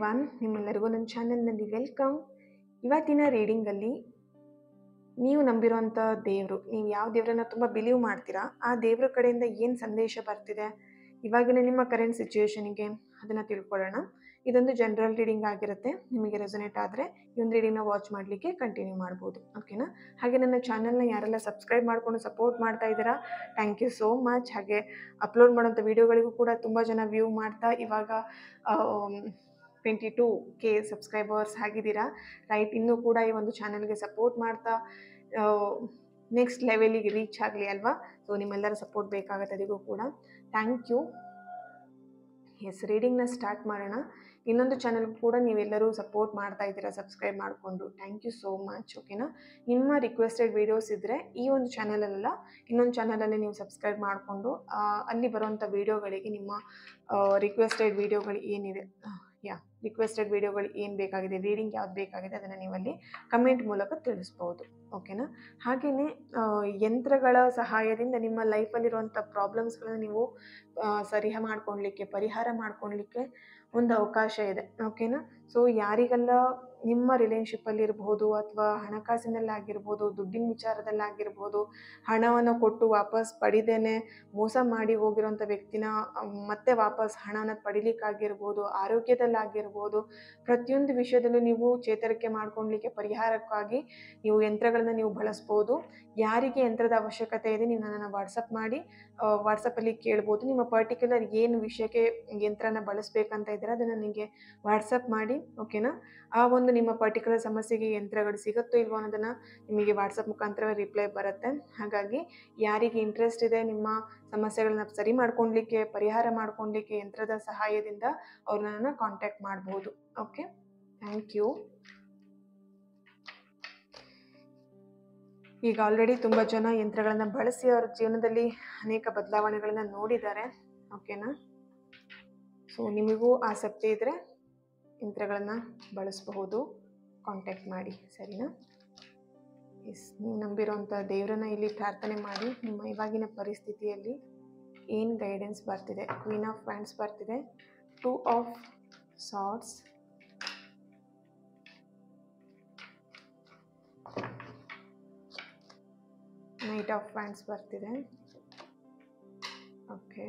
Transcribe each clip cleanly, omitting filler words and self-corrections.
Everyone, ನಿಮ್ಮೆಲ್ಲರಿಗೂ ನನ್ನ ಚಾನೆಲ್ನಲ್ಲಿ ವೆಲ್ಕಮ್. ಇವತ್ತಿನ ರೀಡಿಂಗಲ್ಲಿ ನೀವು ನಂಬಿರುವಂಥ ದೇವರು, ನೀವು ಯಾವ ದೇವರನ್ನ ತುಂಬ ಬಿಲೀವ್ ಮಾಡ್ತೀರಾ, ಆ ದೇವರ ಕಡೆಯಿಂದ ಏನು ಸಂದೇಶ ಬರ್ತಿದೆ ಇವಾಗಿನ ನಿಮ್ಮ ಕರೆಂಟ್ ಸಿಚುವೇಶನಿಗೆ ಅದನ್ನು ತಿಳ್ಕೊಳ್ಳೋಣ. ಇದೊಂದು ಜನರಲ್ ರೀಡಿಂಗ್ ಆಗಿರುತ್ತೆ. ನಿಮಗೆ ರೆಸೊನೇಟ್ ಆದರೆ ಈ ಒಂದು ರೀಡಿಂಗ್ನ ವಾಚ್ ಮಾಡಲಿಕ್ಕೆ ಕಂಟಿನ್ಯೂ ಮಾಡ್ಬೋದು, ಓಕೆನಾ. ಹಾಗೆ ನನ್ನ ಚಾನಲ್ನ ಯಾರೆಲ್ಲ ಸಬ್ಸ್ಕ್ರೈಬ್ ಮಾಡಿಕೊಂಡು ಸಪೋರ್ಟ್ ಮಾಡ್ತಾ ಇದ್ದೀರಾ, ಥ್ಯಾಂಕ್ ಯು ಸೋ ಮಚ್. ಹಾಗೆ ಅಪ್ಲೋಡ್ ಮಾಡೋಂಥ ವೀಡಿಯೋಗಳಿಗೂ ಕೂಡ ತುಂಬ ಜನ ವ್ಯೂ ಮಾಡ್ತಾ ಇವಾಗ 22K ಸಬ್ಸ್ಕ್ರೈಬರ್ಸ್ ಆಗಿದ್ದೀರಾ, ರೈಟ್. ಇನ್ನೂ ಕೂಡ ಈ ಒಂದು ಚಾನಲ್ಗೆ ಸಪೋರ್ಟ್ ಮಾಡ್ತಾ ನೆಕ್ಸ್ಟ್ ಲೆವೆಲಿಗೆ ರೀಚ್ ಆಗಲಿ ಅಲ್ವಾ. ಸೊ ನಿಮ್ಮೆಲ್ಲರ ಸಪೋರ್ಟ್ ಬೇಕಾಗುತ್ತೆ, ಅದಕ್ಕೂ ಕೂಡ ಥ್ಯಾಂಕ್ ಯು. ಎಸ್, ರೀಡಿಂಗ್ನ ಸ್ಟಾರ್ಟ್ ಮಾಡೋಣ. ಇನ್ನೊಂದು ಚಾನಲ್ಗೂ ಕೂಡ ನೀವೆಲ್ಲರೂ ಸಪೋರ್ಟ್ ಮಾಡ್ತಾ ಇದ್ದೀರಾ ಸಬ್ಸ್ಕ್ರೈಬ್ ಮಾಡಿಕೊಂಡು, ಥ್ಯಾಂಕ್ ಯು ಸೋ ಮಚ್, ಓಕೆನಾ. ನಿಮ್ಮ ರಿಕ್ವೆಸ್ಟೆಡ್ ವೀಡಿಯೋಸ್ ಇದ್ದರೆ ಈ ಒಂದು ಚಾನಲಲ್ಲ ಇನ್ನೊಂದು ಚಾನಲಲ್ಲಿ ನೀವು ಸಬ್ಸ್ಕ್ರೈಬ್ ಮಾಡಿಕೊಂಡು ಅಲ್ಲಿ ಬರುವಂಥ ವೀಡಿಯೋಗಳಿಗೆ ನಿಮ್ಮ ರಿಕ್ವೆಸ್ಟೆಡ್ ವೀಡಿಯೋಗಳು ಏನಿದೆ, ರಿಕ್ವೆಸ್ಟೆಡ್ ವೀಡಿಯೋಗಳು ಏನು ಬೇಕಾಗಿದೆ, ರೀಡಿಂಗ್ ಯಾವ್ದು ಬೇಕಾಗಿದೆ ಅದನ್ನು ನೀವಲ್ಲಿ ಕಮೆಂಟ್ ಮೂಲಕ ತಿಳಿಸ್ಬೋದು, ಓಕೆನಾ. ಹಾಗೆಯೇ ಯಂತ್ರಗಳ ಸಹಾಯದಿಂದ ನಿಮ್ಮ ಲೈಫಲ್ಲಿರುವಂಥ ಪ್ರಾಬ್ಲಮ್ಸ್ಗಳನ್ನ ನೀವು ಪರಿಹಾರ ಮಾಡ್ಕೊಳ್ಲಿಕ್ಕೆ ಒಂದು ಅವಕಾಶ ಇದೆ, ಓಕೆನಾ. ಸೊ ಯಾರಿಗೆಲ್ಲ ನಿಮ್ಮ ರಿಲೇಶನ್ಶಿಪ್ಪಲ್ಲಿರ್ಬೋದು ಅಥವಾ ಹಣಕಾಸಿನಲ್ಲಾಗಿರ್ಬೋದು, ದುಡ್ಡಿನ ವಿಚಾರದಲ್ಲಾಗಿರ್ಬೋದು, ಹಣವನ್ನು ಕೊಟ್ಟು ವಾಪಸ್ ಪಡಿದೇನೆ ಮೋಸ ಮಾಡಿ ಹೋಗಿರೋಂಥ ವ್ಯಕ್ತಿನ ಮತ್ತೆ ವಾಪಸ್ ಹಣನ ಪಡಿಲಿಕ್ಕಾಗಿರ್ಬೋದು, ಆರೋಗ್ಯದಲ್ಲಾಗಿರ್ಬೋದು, ಪ್ರತಿಯೊಂದು ವಿಷಯದಲ್ಲೂ ನೀವು ಚೇತರಿಕೆ ಮಾಡ್ಕೊಳ್ಲಿಕ್ಕೆ ಪರಿಹಾರಕ್ಕಾಗಿ ನೀವು ಯಂತ್ರಗಳನ್ನ ನೀವು ಬಳಸ್ಬೋದು. ಯಾರಿಗೆ ಯಂತ್ರದ ಅವಶ್ಯಕತೆ ಇದೆ ನೀವು ನನ್ನನ್ನು ವಾಟ್ಸಪ್ಪಲ್ಲಿ ಕೇಳ್ಬೋದು. ನಿಮ್ಮ ಪರ್ಟಿಕ್ಯುಲರ್ ಏನು ವಿಷಯಕ್ಕೆ ಯಂತ್ರನ ಬಳಸಬೇಕಂತ ಇದ್ದೀರಾ ಅದನ್ನು ನನಗೆ ವಾಟ್ಸಪ್ ಮಾಡಿ, ಓಕೆನಾ. ಆ ಒಂದು ನಿಮ್ಮ ಪರ್ಟಿಕ್ಯುಲರ್ ಸಮಸ್ಯೆಗೆ ಯಂತ್ರಗಳು ಸಿಗುತ್ತೋ ಇಲ್ವೋ ಅನ್ನೋದನ್ನು ನಿಮಗೆ ವಾಟ್ಸಪ್ ಮುಖಾಂತರ ರಿಪ್ಲೈ ಬರುತ್ತೆ. ಹಾಗಾಗಿ ಯಾರಿಗೆ ಇಂಟ್ರೆಸ್ಟ್ ಇದೆ ನಿಮ್ಮ ಸಮಸ್ಯೆಗಳನ್ನ ಸರಿ ಮಾಡ್ಕೊಳ್ಲಿಕ್ಕೆ, ಪರಿಹಾರ ಮಾಡ್ಕೊಳ್ಲಿಕ್ಕೆ ಯಂತ್ರದ ಸಹಾಯದಿಂದ ಅವ್ರನ್ನ ಕಾಂಟ್ಯಾಕ್ಟ್ ಮಾಡ್ಬೋದು, ಓಕೆ. Thank you. ಈಗ ಆಲ್ರೆಡಿ ತುಂಬ ಜನ ಯಂತ್ರಗಳನ್ನು ಬಳಸಿ ಅವ್ರ ಜೀವನದಲ್ಲಿ ಅನೇಕ ಬದಲಾವಣೆಗಳನ್ನು ನೋಡಿದ್ದಾರೆ, ಓಕೆನಾ. ಸೊ ನಿಮಗೂ ಆಸಕ್ತಿ ಇದ್ದರೆ ಯಂತ್ರಗಳನ್ನು ಬಳಸಬಹುದು, ಕಾಂಟ್ಯಾಕ್ಟ್ ಮಾಡಿ, ಸರಿನಾ. ಎಸ್, ನೀವು ನಂಬಿರೋಂಥ ದೇವರನ್ನ ಇಲ್ಲಿ ಪ್ರಾರ್ಥನೆ ಮಾಡಿ. ನಿಮ್ಮ ಇವಾಗಿನ ಪರಿಸ್ಥಿತಿಯಲ್ಲಿ ಏನು ಗೈಡೆನ್ಸ್ ಬರ್ತಿದೆ, ಕ್ವೀನ್ ಆಫ್ ವ್ಯಾಂಡ್ಸ್ ಬರ್ತಿದೆ, 2 of swords, knight of wands ಬರ್ತಿದೆ, okay,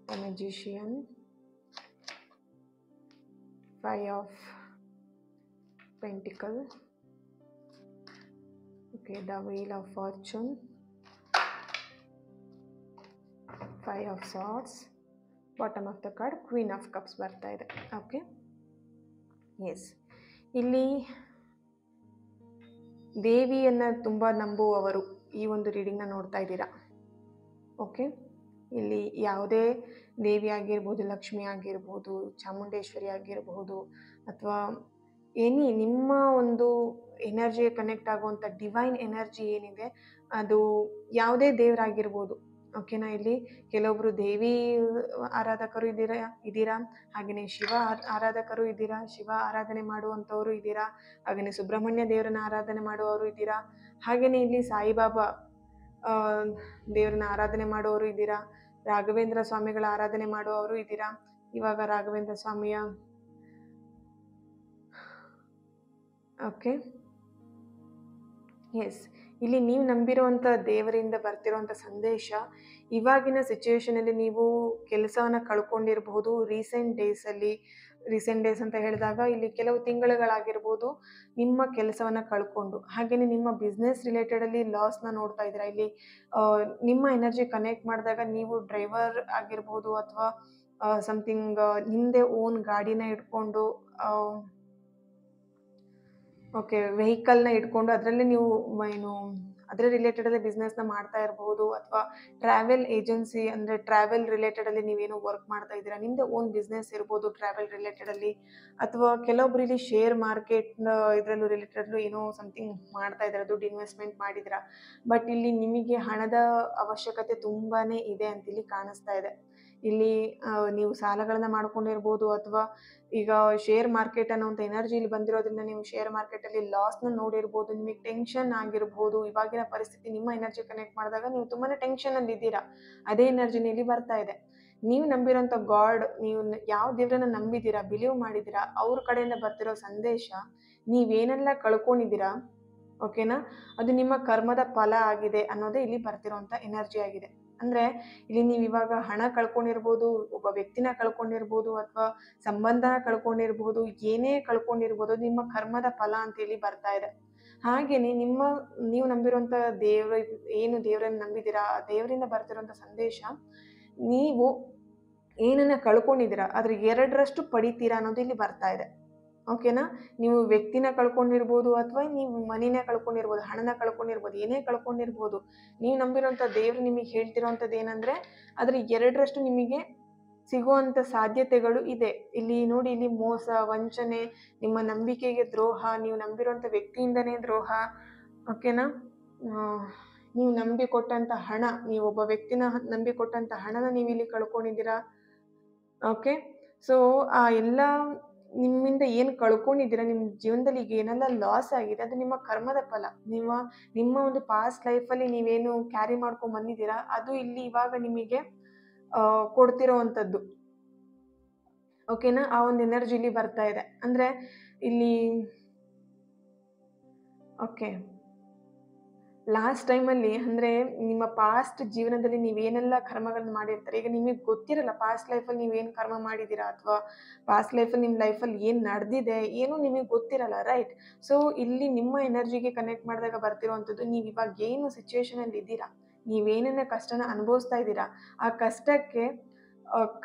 the magician, 5 of pentacle, okay, the wheel of fortune, 5 of swords, bottom of the card queen of cups ಬರ್ತಾ ಇದೆ, ಓಕೆ. ಎಸ್, ಇಲ್ಲಿ ದೇವಿಯನ್ನು ತುಂಬ ನಂಬುವವರು ಈ ಒಂದು ರೀಡಿಂಗ್ನ ನೋಡ್ತಾ ಇದ್ದೀರಾ, ಓಕೆ. ಇಲ್ಲಿ ಯಾವುದೇ ದೇವಿ ಆಗಿರ್ಬೋದು, ಲಕ್ಷ್ಮಿ ಆಗಿರ್ಬೋದು, ಚಾಮುಂಡೇಶ್ವರಿ ಆಗಿರಬಹುದು, ಅಥವಾ ನಿಮ್ಮ ಒಂದು ಎನರ್ಜಿಗೆ ಕನೆಕ್ಟ್ ಆಗುವಂಥ ಡಿವೈನ್ ಎನರ್ಜಿ ಏನಿದೆ ಅದು ಯಾವುದೇ ದೇವರಾಗಿರ್ಬೋದು, ಓಕೆನಾ. ಇಲ್ಲಿ ಕೆಲವೊಬ್ಬರು ದೇವಿ ಆರಾಧಕರು ಇದ್ದೀರಾ, ಹಾಗೆಯೇ ಶಿವ ಆರಾಧಕರು ಇದ್ದೀರಾ, ಶಿವ ಆರಾಧನೆ ಮಾಡುವಂಥವರು ಇದ್ದೀರಾ, ಹಾಗೆಯೇ ಸುಬ್ರಹ್ಮಣ್ಯ ದೇವರನ್ನ ಆರಾಧನೆ ಮಾಡುವವರು ಇದ್ದೀರಾ, ಹಾಗೆಯೇ ಇಲ್ಲಿ ಸಾಯಿಬಾಬಾ ದೇವರನ್ನ ಆರಾಧನೆ ಮಾಡುವವರು ಇದ್ದೀರಾ, ರಾಘವೇಂದ್ರ ಸ್ವಾಮಿಗಳ ಆರಾಧನೆ ಮಾಡುವವರು ಇದ್ದೀರಾ. ಇವಾಗ ರಾಘವೇಂದ್ರ ಸ್ವಾಮಿಯ ಓಕೆ, ಎಸ್, ಇಲ್ಲಿ ನೀವು ನಂಬಿರುವಂಥ ದೇವರಿಂದ ಬರ್ತಿರುವಂಥ ಸಂದೇಶ, ಇವಾಗಿನ ಸಿಚುವೇಶನಲ್ಲಿ ನೀವು ಕೆಲಸವನ್ನು ಕಳ್ಕೊಂಡಿರಬಹುದು. ರೀಸೆಂಟ್ ಡೇಸ್ ಅಂತ ಹೇಳಿದಾಗ ಇಲ್ಲಿ ಕೆಲವು ತಿಂಗಳುಗಳಾಗಿರ್ಬೋದು ನಿಮ್ಮ ಕೆಲಸವನ್ನು ಕಳ್ಕೊಂಡು, ಹಾಗೆಯೇ ನಿಮ್ಮ ಬಿಸ್ನೆಸ್ ರಿಲೇಟೆಡಲ್ಲಿ ಲಾಸ್ನ ನೋಡ್ತಾ ಇದ್ದೀರಾ. ಇಲ್ಲಿ ನಿಮ್ಮ ಎನರ್ಜಿ ಕನೆಕ್ಟ್ ಮಾಡಿದಾಗ ನೀವು ಡ್ರೈವರ್ ಆಗಿರ್ಬೋದು ಅಥವಾ ಸಮಥಿಂಗ್ ನಿಮ್ಮದೇ ಓನ್ ಗಾಡಿನ ಇಟ್ಕೊಂಡು, ಓಕೆ, ವೆಹಿಕಲ್ನ ಇಟ್ಕೊಂಡು ಅದರಲ್ಲಿ ನೀವು ಅದರ ರಿಲೇಟೆಡಲ್ಲಿ ಬಿಸ್ನೆಸ್ನ ಮಾಡ್ತಾ ಇರಬಹುದು, ಅಥವಾ ಟ್ರಾವೆಲ್ ಏಜೆನ್ಸಿ ಅಂದರೆ ಟ್ರಾವೆಲ್ ರಿಲೇಟೆಡಲ್ಲಿ ನೀವೇನೋ ವರ್ಕ್ ಮಾಡ್ತಾ ಇದ್ದೀರಾ, ನಿಮ್ಮದೇ ಓನ್ ಬಿಸ್ನೆಸ್ ಇರ್ಬೋದು ಟ್ರಾವೆಲ್ ರಿಲೇಟೆಡಲ್ಲಿ, ಅಥವಾ ಕೆಲವೊಬ್ರು ಇಲ್ಲಿ ಶೇರ್ ಮಾರ್ಕೆಟ್ ಇದರಲ್ಲೂ ರಿಲೇಟೆಡಲ್ಲೂ ಏನೋ ಸಮಥಿಂಗ್ ಮಾಡ್ತಾ ಇದ್ದಾರೆ, ದುಡ್ಡು ಇನ್ವೆಸ್ಟ್ಮೆಂಟ್ ಮಾಡಿದ್ದೀರಾ. ಬಟ್ ಇಲ್ಲಿ ನಿಮಗೆ ಹಣದ ಅವಶ್ಯಕತೆ ತುಂಬಾ ಇದೆ ಅಂತ ಇಲ್ಲಿ ಕಾಣಿಸ್ತಾ ಇದೆ. ಇಲ್ಲಿ ನೀವು ಸಾಲಗಳನ್ನು ಮಾಡ್ಕೊಂಡಿರ್ಬೋದು, ಅಥವಾ ಈಗ ಶೇರ್ ಮಾರ್ಕೆಟ್ ಅನ್ನೋಂಥ ಎನರ್ಜಿ ಇಲ್ಲಿ ಬಂದಿರೋದ್ರಿಂದ ನೀವು ಶೇರ್ ಮಾರ್ಕೆಟಲ್ಲಿ ಲಾಸ್ನ ನೋಡಿರ್ಬೋದು, ನಿಮಗೆ ಟೆನ್ಷನ್ ಆಗಿರ್ಬೋದು. ಇವಾಗಿನ ಪರಿಸ್ಥಿತಿ ನಿಮ್ಮ ಎನರ್ಜಿ ಕನೆಕ್ಟ್ ಮಾಡಿದಾಗ ನೀವು ತುಂಬಾ ಟೆನ್ಷನಲ್ಲಿ ಇದ್ದೀರಾ, ಅದೇ ಎನರ್ಜಿನ ಇಲ್ಲಿ ಬರ್ತಾ ಇದೆ. ನೀವು ನಂಬಿರೋಂಥ ಗಾಡ್, ನೀವು ಯಾವ ದೇವರನ್ನ ನಂಬಿದ್ದೀರಾ, ಬಿಲೀವ್ ಮಾಡಿದ್ದೀರಾ, ಅವ್ರ ಕಡೆಯಿಂದ ಬರ್ತಿರೋ ಸಂದೇಶ, ನೀವೇನೆಲ್ಲ ಕಳ್ಕೊಂಡಿದ್ದೀರಾ, ಓಕೆನಾ, ಅದು ನಿಮ್ಮ ಕರ್ಮದ ಫಲ ಆಗಿದೆ ಅನ್ನೋದೇ ಇಲ್ಲಿ ಬರ್ತಿರೋಂಥ ಎನರ್ಜಿ ಆಗಿದೆ. ಅಂದರೆ ಇಲ್ಲಿ ನೀವು ಇವಾಗ ಹಣ ಕಳ್ಕೊಂಡಿರ್ಬೋದು, ಒಬ್ಬ ವ್ಯಕ್ತಿನ ಕಳ್ಕೊಂಡಿರ್ಬೋದು, ಅಥವಾ ಸಂಬಂಧನ ಕಳ್ಕೊಂಡಿರ್ಬೋದು, ಏನೇ ಕಳ್ಕೊಂಡಿರ್ಬೋದು, ನಿಮ್ಮ ಕರ್ಮದ ಫಲ ಅಂತೇಳಿ ಬರ್ತಾ ಇದೆ. ಹಾಗೆಯೇ ನೀವು ನಂಬಿರುವಂಥ ಏನು ದೇವರನ್ನು ನಂಬಿದ್ದೀರಾ, ಆ ದೇವರಿಂದ ಬರ್ತಿರೋಂಥ ಸಂದೇಶ, ನೀವು ಏನನ್ನ ಕಳ್ಕೊಂಡಿದ್ದೀರಾ ಅದ್ರ 2ರಷ್ಟು ಪಡಿತೀರಾ ಅನ್ನೋದು ಇಲ್ಲಿ ಬರ್ತಾ ಇದೆ. ಓಕೆನಾ, ನೀವು ವ್ಯಕ್ತಿನ ಕಳ್ಕೊಂಡಿರ್ಬೋದು, ಅಥವಾ ನೀವು ಮನಿನ ಕಳ್ಕೊಂಡಿರ್ಬೋದು, ಹಣನ ಕಳ್ಕೊಂಡಿರ್ಬೋದು, ಏನೇ ಕಳ್ಕೊಂಡಿರ್ಬೋದು, ನೀವು ನಂಬಿರೋಂಥ ದೇವ್ರು ನಿಮಗೆ ಹೇಳ್ತಿರೋಂಥದ್ದು ಏನಂದ್ರೆ ಅದ್ರ 2ರಷ್ಟು ನಿಮಗೆ ಸಿಗುವಂಥ ಸಾಧ್ಯತೆಗಳು ಇದೆ. ಇಲ್ಲಿ ನೋಡಿ, ಇಲ್ಲಿ ಮೋಸ, ವಂಚನೆ, ನಿಮ್ಮ ನಂಬಿಕೆಗೆ ದ್ರೋಹ, ನೀವು ನಂಬಿರುವಂಥ ವ್ಯಕ್ತಿಯಿಂದನೇ ದ್ರೋಹ, ಓಕೆನಾ, ನೀವು ನಂಬಿಕೊಟ್ಟಂಥ ಹಣ, ನೀವು ಒಬ್ಬ ವ್ಯಕ್ತಿನ ನಂಬಿಕೊಟ್ಟಂಥ ಹಣನ ನೀವು ಇಲ್ಲಿ ಕಳ್ಕೊಂಡಿದ್ದೀರಾ. ಓಕೆ, ಸೊ ಆ ಎಲ್ಲ ನಿಮ್ಮಿಂದ ಏನು ಕಳ್ಕೊಂಡಿದ್ದೀರಾ, ನಿಮ್ಮ ಜೀವನದಲ್ಲಿ ಈಗ ಏನೆಲ್ಲ ಲಾಸ್ ಆಗಿದೆ, ಅದು ನಿಮ್ಮ ಕರ್ಮದ ಫಲ. ನಿಮ್ಮ ಒಂದು ಪಾಸ್ಟ್ ಲೈಫಲ್ಲಿ ನೀವೇನು ಕ್ಯಾರಿ ಮಾಡ್ಕೊಂಡು ಬಂದಿದ್ದೀರಾ, ಅದು ಇಲ್ಲಿ ಇವಾಗ ನಿಮಗೆ ಕೊಡ್ತಿರೋವಂಥದ್ದು. ಓಕೆನಾ, ಆ ಒಂದು ಎನರ್ಜಿ ಇಲ್ಲಿ ಬರ್ತಾ ಇದೆ. ಅಂದರೆ ಇಲ್ಲಿ ಓಕೆ, ಲಾಸ್ಟ್ ಟೈಮಲ್ಲಿ ಅಂದರೆ ನಿಮ್ಮ ಪಾಸ್ಟ್ ಜೀವನದಲ್ಲಿ ನೀವೇನೆಲ್ಲ ಕರ್ಮಗಳನ್ನ ಮಾಡಿರ್ತಾರೆ, ಈಗ ನಿಮಗೆ ಗೊತ್ತಿರಲ್ಲ ಪಾಸ್ಟ್ ಲೈಫಲ್ಲಿ ನೀವೇನು ಕರ್ಮ ಮಾಡಿದ್ದೀರಾ, ಅಥವಾ ಪಾಸ್ಟ್ ಲೈಫಲ್ಲಿ ನಿಮ್ಮ ಲೈಫಲ್ಲಿ ಏನು ನಡೆದಿದೆ ಏನೂ ನಿಮಗೆ ಗೊತ್ತಿರಲ್ಲ, ರೈಟ್. ಸೊ ಇಲ್ಲಿ ನಿಮ್ಮ ಎನರ್ಜಿಗೆ ಕನೆಕ್ಟ್ ಮಾಡಿದಾಗ ಬರ್ತಿರೋವಂಥದ್ದು, ನೀವು ಇವಾಗ ಏನು ಸಿಚುವೇಶನಲ್ಲಿ ಇದ್ದೀರಾ, ನೀವೇನೇನ ಕಷ್ಟನ ಅನುಭವಿಸ್ತಾ ಇದ್ದೀರಾ, ಆ ಕಷ್ಟಕ್ಕೆ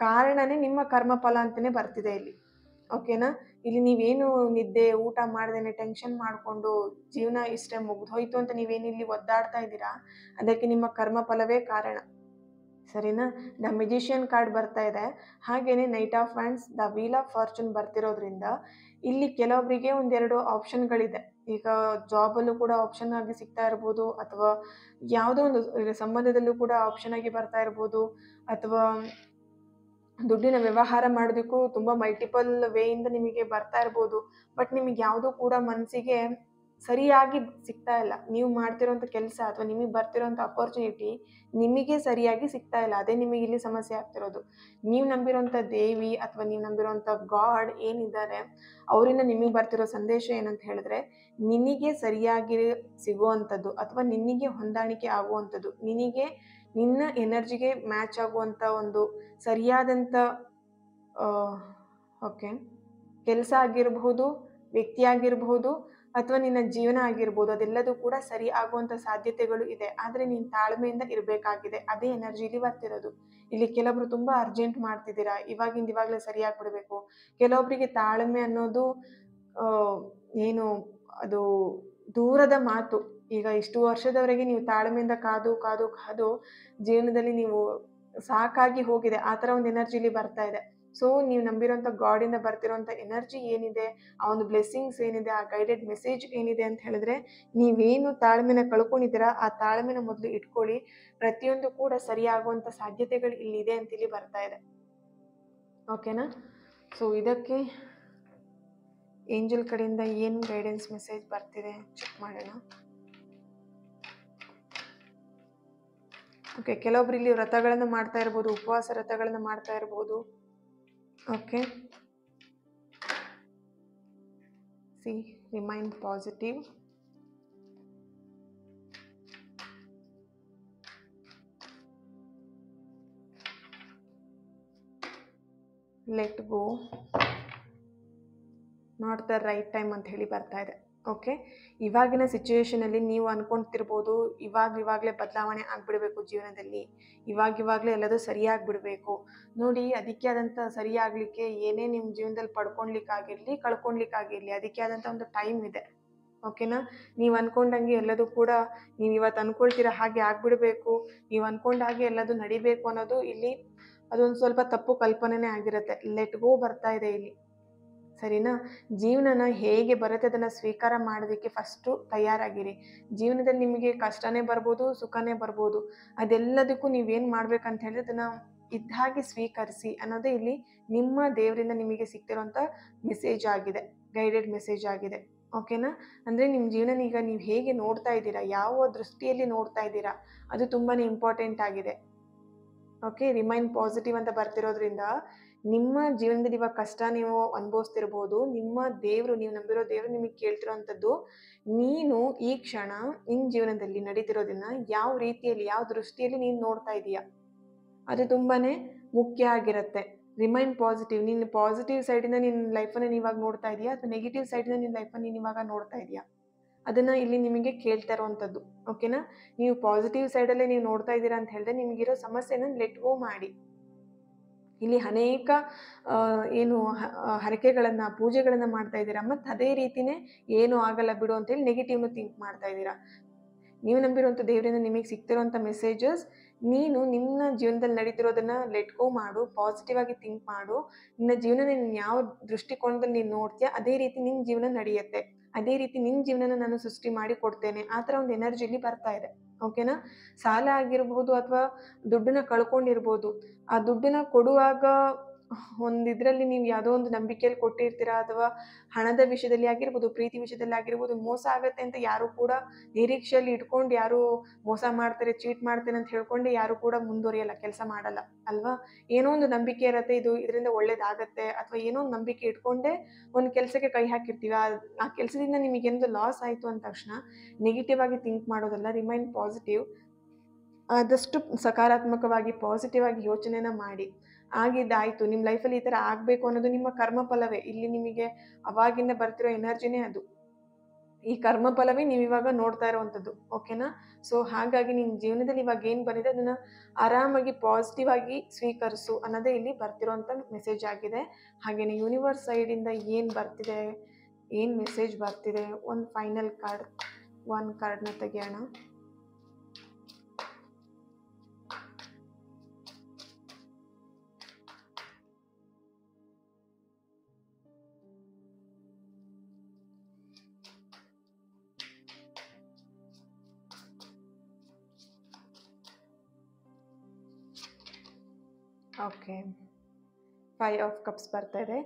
ಕಾರಣನೇ ನಿಮ್ಮ ಕರ್ಮಫಲ ಅಂತಲೇ ಬರ್ತಿದೆ ಇಲ್ಲಿ. ಓಕೆನಾ, ಇಲ್ಲಿ ನೀವೇನು ನಿದ್ದೆ ಊಟ ಮಾಡ್ದೇನೆ ಟೆನ್ಷನ್ ಮಾಡಿಕೊಂಡು ಜೀವನ ಇಷ್ಟೇ ಮುಗ್ದೋಯ್ತು ಅಂತ ನೀವೇನು ಇಲ್ಲಿ ಒದ್ದಾಡ್ತಾ ಇದ್ದೀರಾ, ಅದಕ್ಕೆ ನಿಮ್ಮ ಕರ್ಮ ಫಲವೇ ಕಾರಣ. ಸರಿನಾ, ದ ಮ್ಯಾಜಿಷಿಯನ್ ಕಾರ್ಡ್ ಬರ್ತಾ ಇದೆ, ಹಾಗೇನೆ knight of wands, the wheel of fortune ಬರ್ತಿರೋದ್ರಿಂದ ಇಲ್ಲಿ ಕೆಲವೊಬ್ಬರಿಗೆ 1-2 ಆಪ್ಷನ್ಗಳಿದೆ. ಈಗ ಜಾಬಲ್ಲೂ ಕೂಡ ಆಪ್ಷನ್ ಆಗಿ ಸಿಗ್ತಾ ಇರ್ಬೋದು, ಅಥವಾ ಯಾವುದೋ ಒಂದು ಸಂಬಂಧದಲ್ಲೂ ಕೂಡ ಆಪ್ಷನ್ ಆಗಿ ಬರ್ತಾ ಇರ್ಬೋದು, ಅಥವಾ ದುಡ್ಡಿನ ವ್ಯವಹಾರ ಮಾಡೋದಕ್ಕೂ ತುಂಬ ಮಲ್ಟಿಪಲ್ ವೇಯಿಂದ ನಿಮಗೆ ಬರ್ತಾ ಇರ್ಬೋದು. ಬಟ್ ನಿಮಗೆ ಯಾವುದೂ ಕೂಡ ಮನಸ್ಸಿಗೆ ಸರಿಯಾಗಿ ಸಿಗ್ತಾ ಇಲ್ಲ. ನೀವು ಮಾಡ್ತಿರೋಂಥ ಕೆಲಸ ಅಥವಾ ನಿಮಗೆ ಬರ್ತಿರೋಂಥ ಅಪರ್ಚುನಿಟಿ ನಿಮಗೆ ಸರಿಯಾಗಿ ಸಿಗ್ತಾ ಇಲ್ಲ. ಅದೇ ನಿಮಗೆ ಇಲ್ಲಿ ಸಮಸ್ಯೆ ಆಗ್ತಿರೋದು. ನೀವು ನಂಬಿರೋಂಥ ದೇವಿ ಅಥವಾ ನೀವು ನಂಬಿರೋಂಥ ಗಾಡ್ ಏನಿದ್ದಾರೆ, ಅವರಿಂದ ನಿಮಗೆ ಬರ್ತಿರೋ ಸಂದೇಶ ಏನಂತ ಹೇಳಿದ್ರೆ, ನಿನಗೆ ಸರಿಯಾಗಿ ಸಿಗುವಂಥದ್ದು ಅಥವಾ ನಿನಗೆ ಹೊಂದಾಣಿಕೆ ಆಗುವಂಥದ್ದು, ನಿನ್ನ ಎನರ್ಜಿಗೆ ಮ್ಯಾಚ್ ಆಗುವಂಥ ಒಂದು ಸರಿಯಾದಂಥ ಓಕೆ ಕೆಲಸ ಆಗಿರಬಹುದು, ವ್ಯಕ್ತಿ ಆಗಿರಬಹುದು, ಅಥವಾ ನಿನ್ನ ಜೀವನ ಆಗಿರ್ಬೋದು, ಅದೆಲ್ಲದೂ ಕೂಡ ಸರಿ ಆಗುವಂಥ ಸಾಧ್ಯತೆಗಳು ಇದೆ. ಆದರೆ ನೀನು ತಾಳ್ಮೆಯಿಂದ ಇರಬೇಕಾಗಿದೆ. ಅದೇ ಎನರ್ಜಿಲಿ ಬರ್ತಿರೋದು. ಇಲ್ಲಿ ಕೆಲವೊಬ್ರು ತುಂಬ ಅರ್ಜೆಂಟ್ ಮಾಡ್ತಿದ್ದೀರಾ, ಇವಾಗಲೇ ಸರಿಯಾಗ್ಬಿಡ್ಬೇಕು. ಕೆಲವೊಬ್ಬರಿಗೆ ತಾಳ್ಮೆ ಅನ್ನೋದು ಏನು ಅದು ದೂರದ ಮಾತು. ಈಗ ಇಷ್ಟು ವರ್ಷದವರೆಗೆ ನೀವು ತಾಳ್ಮೆಯಿಂದ ಕಾದು ಕಾದು ಕಾದು ಜೀವನದಲ್ಲಿ ನೀವು ಸಾಕಾಗಿ ಹೋಗಿದೆ, ಆ ಥರ ಒಂದು ಎನರ್ಜಿಲಿ ಬರ್ತಾ ಇದೆ. ಸೊ ನೀವು ನಂಬಿರೋಂಥ ಗಾಡಿಂದ ಬರ್ತಿರೋಂಥ ಎನರ್ಜಿ ಏನಿದೆ, ಆ ಒಂದು ಬ್ಲೆಸ್ಸಿಂಗ್ಸ್ ಏನಿದೆ, ಆ ಗೈಡೆಡ್ ಮೆಸೇಜ್ ಏನಿದೆ ಅಂತ ಹೇಳಿದ್ರೆ, ನೀವೇನು ತಾಳ್ಮೆನ ಕಳ್ಕೊಂಡಿದ್ದೀರಾ ಆ ತಾಳ್ಮೆನ ಮೊದಲು ಇಟ್ಕೊಳ್ಳಿ. ಪ್ರತಿಯೊಂದು ಕೂಡ ಸರಿಯಾಗುವಂಥ ಸಾಧ್ಯತೆಗಳು ಇಲ್ಲಿದೆ ಅಂತ ಇಲ್ಲಿ ಬರ್ತಾ ಇದೆ. ಓಕೆನಾ, ಸೊ ಇದಕ್ಕೆ ಏಂಜಲ್ ಕಡೆಯಿಂದ ಏನು ಗೈಡೆನ್ಸ್ ಮೆಸೇಜ್ ಬರ್ತಿದೆ ಚೆಕ್ ಮಾಡೋಣ. ಓಕೆ, ಕೆಲವೊಬ್ರು ಇಲ್ಲಿ ವ್ರತಗಳನ್ನು ಮಾಡ್ತಾ ಇರ್ಬೋದು, ಉಪವಾಸ ವ್ರತಗಳನ್ನು ಮಾಡ್ತಾ ಇರ್ಬೋದು. Okay, C remain positive. Let go, not the right time ಅಂತ ಹೇಳಿ ಬರ್ತಾ ಇದೆ. ಓಕೆ, ಇವಾಗಿನ ಸಿಚುವೇಶನಲ್ಲಿ ನೀವು ಅನ್ಕೊಂತಿರ್ಬೋದು, ಇವಾಗಲೇ ಬದಲಾವಣೆ ಆಗಿಬಿಡಬೇಕು ಜೀವನದಲ್ಲಿ, ಇವಾಗಲೇ ಎಲ್ಲದೂ ಸರಿಯಾಗಿಬಿಡಬೇಕು. ನೋಡಿ, ಅದಕ್ಕೆ ಆದಂಥ ಸರಿಯಾಗಲಿಕ್ಕೆ ಏನೇ ನಿಮ್ಮ ಜೀವನದಲ್ಲಿ ಪಡ್ಕೊಳ್ಲಿಕ್ಕಾಗಿರಲಿ ಕಳ್ಕೊಳ್ಲಿಕ್ಕಾಗಿರಲಿ, ಅದಕ್ಕೆ ಆದಂಥ ಒಂದು ಟೈಮ್ ಇದೆ. ಓಕೆನಾ, ನೀವು ಅಂದ್ಕೊಂಡಂಗೆ ಎಲ್ಲದೂ ಕೂಡ ನೀವು ಇವತ್ತು ಅಂದ್ಕೊಳ್ತೀರ ಹಾಗೆ ಆಗಿಬಿಡಬೇಕು, ನೀವು ಅಂದ್ಕೊಂಡ ಹಾಗೆ ಎಲ್ಲದೂ ನಡಿಬೇಕು ಅನ್ನೋದು ಇಲ್ಲಿ ಅದೊಂದು ಸ್ವಲ್ಪ ತಪ್ಪು ಕಲ್ಪನೆನೇ ಆಗಿರುತ್ತೆ. ಲೆಟ್ ಗೋ ಬರ್ತಾ ಇದೆ ಇಲ್ಲಿ. ಸರಿನಾ, ಜೀವನನ ಹೇಗೆ ಬರುತ್ತೆ ಅದನ್ನು ಸ್ವೀಕಾರ ಮಾಡೋದಕ್ಕೆ ಫಸ್ಟು ತಯಾರಾಗಿರಿ. ಜೀವನದಲ್ಲಿ ನಿಮಗೆ ಕಷ್ಟನೇ ಬರ್ಬೋದು, ಸುಖನೇ ಬರ್ಬೋದು, ಅದೆಲ್ಲದಕ್ಕೂ ನೀವೇನು ಮಾಡ್ಬೇಕಂತ ಹೇಳಿದ್ರೆ ಅದನ್ನು ಇದ್ದ ಹಾಗೆ ಸ್ವೀಕರಿಸಿ ಅನ್ನೋದೇ ಇಲ್ಲಿ ನಿಮ್ಮ ದೇವರಿಂದ ನಿಮಗೆ ಸಿಗ್ತಿರೋಂಥ ಮೆಸೇಜ್ ಆಗಿದೆ, ಗೈಡೆಡ್ ಮೆಸೇಜ್ ಆಗಿದೆ. ಓಕೆನಾ, ಅಂದರೆ ನಿಮ್ಮ ಜೀವನ ಈಗ ನೀವು ಹೇಗೆ ನೋಡ್ತಾ ಇದ್ದೀರಾ, ಯಾವ ದೃಷ್ಟಿಯಲ್ಲಿ ನೋಡ್ತಾ ಇದ್ದೀರಾ, ಅದು ತುಂಬಾ ಇಂಪಾರ್ಟೆಂಟ್ ಆಗಿದೆ. ಓಕೆ, ರಿಮೈನ್ ಪಾಸಿಟಿವ್ ಅಂತ ಬರ್ತಿರೋದ್ರಿಂದ ನಿಮ್ಮ ಜೀವನದಲ್ಲಿ ಇವಾಗ ಕಷ್ಟ ನೀವು ಅನುಭವಿಸ್ತಿರ್ಬೋದು. ನಿಮ್ಮ ದೇವರು, ನೀವು ನಂಬಿರೋ ದೇವರು ನಿಮಗೆ ಕೇಳ್ತಿರೋವಂಥದ್ದು, ನೀನು ಈ ಕ್ಷಣ ನಿನ್ನ ಜೀವನದಲ್ಲಿ ನಡೀತಿರೋದನ್ನ ಯಾವ ರೀತಿಯಲ್ಲಿ, ಯಾವ ದೃಷ್ಟಿಯಲ್ಲಿ ನೀನು ನೋಡ್ತಾ ಇದೀಯಾ, ಅದು ತುಂಬಾನೇ ಮುಖ್ಯ ಆಗಿರುತ್ತೆ. Remain positive. ನೀನು ಪಾಸಿಟಿವ್ ಸೈಡಿಂದ ನಿನ್ನ ಲೈಫನ್ನು ನೀವಾಗ ನೋಡ್ತಾ ಇದೆಯಾ, ಅಥವಾ ನೆಗೆಟಿವ್ ಸೈಡಿಂದ ನಿನ್ನ ಲೈಫನ್ನು ನೀನು ಇವಾಗ ನೋಡ್ತಾ ಇದೆಯಾ, ಅದನ್ನು ಇಲ್ಲಿ ನಿಮಗೆ ಕೇಳ್ತಾ ಇರೋವಂಥದ್ದು. ಓಕೆನಾ? ನೀವು ಪಾಸಿಟಿವ್ ಸೈಡಲ್ಲೇ ನೀವು ನೋಡ್ತಾ ಇದ್ದೀರಾ ಅಂತ ಹೇಳಿದ್ರೆ ನಿಮಗಿರೋ ಸಮಸ್ಯೆನ ಲೆಟ್ ಗೋ ಮಾಡಿ. ಇಲ್ಲಿ ಅನೇಕ ಏನು ಹರಕೆಗಳನ್ನು, ಪೂಜೆಗಳನ್ನು ಮಾಡ್ತಾ ಇದ್ದೀರಾ, ಮತ್ತು ಅದೇ ರೀತಿನೇ ಏನೂ ಆಗಲ್ಲ ಬಿಡು ಅಂತೇಳಿ ನೆಗೆಟಿವ್ನು ಥಿಂಕ್ ಮಾಡ್ತಾ ಇದ್ದೀರಾ. ನೀವು ನಂಬಿರುವಂಥ ದೇವರಿಂದ ನಿಮಗೆ ಸಿಗ್ತಿರೋಂಥ ಮೆಸೇಜಸ್, ನೀನು ನಿನ್ನ ಜೀವನದಲ್ಲಿ ನಡೀತಿರೋದನ್ನ ಲೆಟ್ ಗೋ ಮಾಡು, ಪಾಸಿಟಿವ್ ಆಗಿ ಥಿಂಕ್ ಮಾಡು. ನಿನ್ನ ಜೀವನ ನೀನು ಯಾವ ದೃಷ್ಟಿಕೋನದಲ್ಲಿ ನೀನು ನೋಡ್ತೀಯ, ಅದೇ ರೀತಿ ನಿನ್ನ ಜೀವನ ನಡೆಯುತ್ತೆ. ಅದೇ ರೀತಿ ನಿನ್ನ ಜೀವನನ ನಾನು ಸೃಷ್ಟಿ ಮಾಡಿ ಕೊಡ್ತೇನೆ. ಆ ಥರ ಒಂದು ಎನರ್ಜಿಲಿ ಬರ್ತಾ ಇದೆ. ಓಕೆನಾ? ಸಾಲ ಆಗಿರ್ಬೋದು ಅಥವಾ ದುಡ್ಡನ್ನ ಕಳ್ಕೊಂಡಿರ್ಬೋದು. ಆ ದುಡ್ಡನ್ನ ಕೊಡುವಾಗ ಒಂದಿದ್ರಲ್ಲಿ ನೀವು ಯಾವುದೋ ಒಂದು ನಂಬಿಕೆಯಲ್ಲಿ ಕೊಟ್ಟಿರ್ತೀರಾ, ಅಥವಾ ಹಣದ ವಿಷಯದಲ್ಲಿ ಆಗಿರ್ಬೋದು, ಪ್ರೀತಿ ವಿಷಯದಲ್ಲಿ ಆಗಿರ್ಬೋದು, ಮೋಸ ಆಗುತ್ತೆ ಅಂತ ಯಾರು ಕೂಡ ನಿರೀಕ್ಷೆಯಲ್ಲಿ ಇಟ್ಕೊಂಡು ಯಾರು ಮೋಸ ಮಾಡ್ತಾರೆ, ಚೀಟ್ ಮಾಡ್ತೇನೆ ಅಂತ ಹೇಳ್ಕೊಂಡು ಯಾರು ಕೂಡ ಮುಂದುವರಿಯಲ್ಲ, ಕೆಲಸ ಮಾಡಲ್ಲ ಅಲ್ವಾ? ಏನೋ ಒಂದು ನಂಬಿಕೆ ಇರುತ್ತೆ, ಇದರಿಂದ ಒಳ್ಳೇದಾಗತ್ತೆ, ಅಥವಾ ಏನೋ ಒಂದು ನಂಬಿಕೆ ಇಟ್ಕೊಂಡೇ ಒಂದು ಕೆಲಸಕ್ಕೆ ಕೈ ಹಾಕಿರ್ತೀವಿ. ಆ ಕೆಲಸದಿಂದ ನಿಮಗೇನೋ ಲಾಸ್ ಆಯಿತು ಅಂದ ತಕ್ಷಣ ನೆಗೆಟಿವ್ ಆಗಿ ಥಿಂಕ್ ಮಾಡೋದಲ್ಲ, ರಿಮೈನ್ ಪಾಸಿಟಿವ್. ಆದಷ್ಟು ಸಕಾರಾತ್ಮಕವಾಗಿ ಪಾಸಿಟಿವ್ ಆಗಿ ಯೋಚನೆನ ಮಾಡಿ. ಆಗಿದ್ದಾಯಿತು, ನಿಮ್ಮ ಲೈಫಲ್ಲಿ ಈ ಥರ ಆಗಬೇಕು ಅನ್ನೋದು ನಿಮ್ಮ ಕರ್ಮಫಲವೇ. ಇಲ್ಲಿ ನಿಮಗೆ ಅವಾಗಿಂದ ಬರ್ತಿರೋ ಎನರ್ಜಿನೇ ಅದು. ಈ ಕರ್ಮಫಲವೇ ನೀವು ಇವಾಗ ನೋಡ್ತಾ ಇರೋವಂಥದ್ದು. ಓಕೆನಾ? ಸೊ ಹಾಗಾಗಿ ನಿಮ್ಮ ಜೀವನದಲ್ಲಿ ಇವಾಗ ಏನು ಬಂದಿದೆ ಅದನ್ನು ಆರಾಮಾಗಿ ಪಾಸಿಟಿವ್ ಆಗಿ ಸ್ವೀಕರಿಸು ಅನ್ನೋದೇ ಇಲ್ಲಿ ಬರ್ತಿರೋಂಥ ಮೆಸೇಜ್ ಆಗಿದೆ. ಹಾಗೆಯೇ ಯೂನಿವರ್ಸ್ ಸೈಡಿಂದ ಏನು ಬರ್ತಿದೆ, ಏನು ಮೆಸೇಜ್ ಬರ್ತಿದೆ, ಒಂದು ಫೈನಲ್ ಕಾರ್ಡ್, ಒಂದು ಕಾರ್ಡ್ನ ತೆಗೆಯೋಣ. ಓಕೆ, 5 ಆಫ್ ಕಪ್ಸ್ ಬರ್ತಾ ಇದೆ.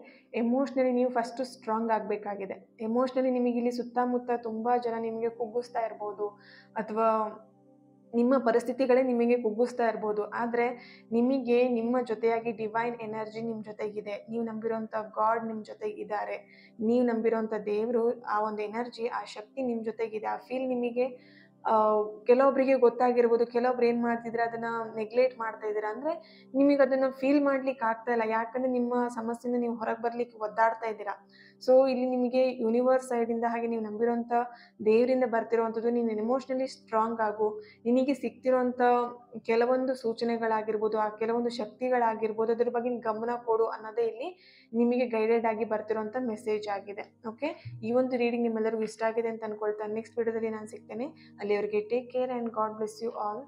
ಎಮೋಷ್ನಲಿ ನೀವು ಫಸ್ಟು ಸ್ಟ್ರಾಂಗ್ ಆಗಬೇಕಾಗಿದೆ. ಎಮೋಷ್ನಲಿ ನಿಮಗಿಲ್ಲಿ ಸುತ್ತಮುತ್ತ ತುಂಬ ಜನ ನಿಮಗೆ ಕುಗ್ಗಿಸ್ತಾ ಇರ್ಬೋದು, ಅಥವಾ ನಿಮ್ಮ ಪರಿಸ್ಥಿತಿಗಳೇ ನಿಮಗೆ ಕುಗ್ಗಿಸ್ತಾ ಇರ್ಬೋದು. ಆದರೆ ನಿಮಗೆ ನಿಮ್ಮ ಜೊತೆಯಾಗಿ ಡಿವೈನ್ ಎನರ್ಜಿ ನಿಮ್ಮ ಜೊತೆಗಿದೆ. ನೀವು ನಂಬಿರೋಂಥ ಗಾಡ್ ನಿಮ್ಮ ಜೊತೆಗಿದ್ದಾರೆ. ನೀವು ನಂಬಿರೋಂಥ ದೇವರು, ಆ ಒಂದು ಎನರ್ಜಿ, ಆ ಶಕ್ತಿ ನಿಮ್ಮ ಜೊತೆಗಿದೆ. ಆ ಫೀಲ್ ನಿಮಗೆ ಕೆಲವೊಬ್ಬರಿಗೆ ಗೊತ್ತಾಗಿರ್ಬೋದು. ಕೆಲವೊಬ್ರು ಏನು ಮಾಡ್ತಿದ್ರೆ ಅದನ್ನು ನೆಗ್ಲೆಕ್ಟ್ ಮಾಡ್ತಾ ಇದ್ದೀರಾ. ಅಂದರೆ ನಿಮಗೆ ಅದನ್ನು ಫೀಲ್ ಮಾಡ್ಲಿಕ್ಕೆ ಆಗ್ತಾ ಇಲ್ಲ, ಯಾಕಂದರೆ ನಿಮ್ಮ ಸಮಸ್ಯೆಯಿಂದ ನೀವು ಹೊರಗೆ ಬರಲಿಕ್ಕೆ ಒದ್ದಾಡ್ತಾ ಇದ್ದೀರಾ. ಸೊ ಇಲ್ಲಿ ನಿಮಗೆ ಯೂನಿವರ್ಸ್ ಸೈಡಿಂದ, ಹಾಗೆ ನೀವು ನಂಬಿರೋಂಥ ದೇವರಿಂದ ಬರ್ತಿರೋವಂಥದ್ದು, ನೀನು ಎಮೋಷ್ನಲಿ ಸ್ಟ್ರಾಂಗ್ ಆಗು. ನಿನಗೆ ಸಿಗ್ತಿರೋಂಥ ಕೆಲವೊಂದು ಸೂಚನೆಗಳಾಗಿರ್ಬೋದು, ಆ ಕೆಲವೊಂದು ಶಕ್ತಿಗಳಾಗಿರ್ಬೋದು, ಅದ್ರ ಬಗ್ಗೆ ಗಮನ ಕೊಡು ಅನ್ನೋದೇ ಇಲ್ಲಿ ನಿಮಗೆ ಗೈಡೆಡ್ ಆಗಿ ಬರ್ತಿರೋಂಥ ಮೆಸೇಜ್ ಆಗಿದೆ. ಓಕೆ, ಈ ಒಂದು ರೀಡಿಂಗ್ ನಿಮ್ಮೆಲ್ಲರಿಗೂ ಇಷ್ಟ ಆಗಿದೆ ಅಂತ ಅಂದ್ಕೊಳ್ತಾ ನೆಕ್ಸ್ಟ್ ವಿಡಿಯೋದಲ್ಲಿ ನಾನು ಸಿಗ್ತೇನೆ. ಅಲ್ಲಿವರೆಗೆ take care and God bless you all.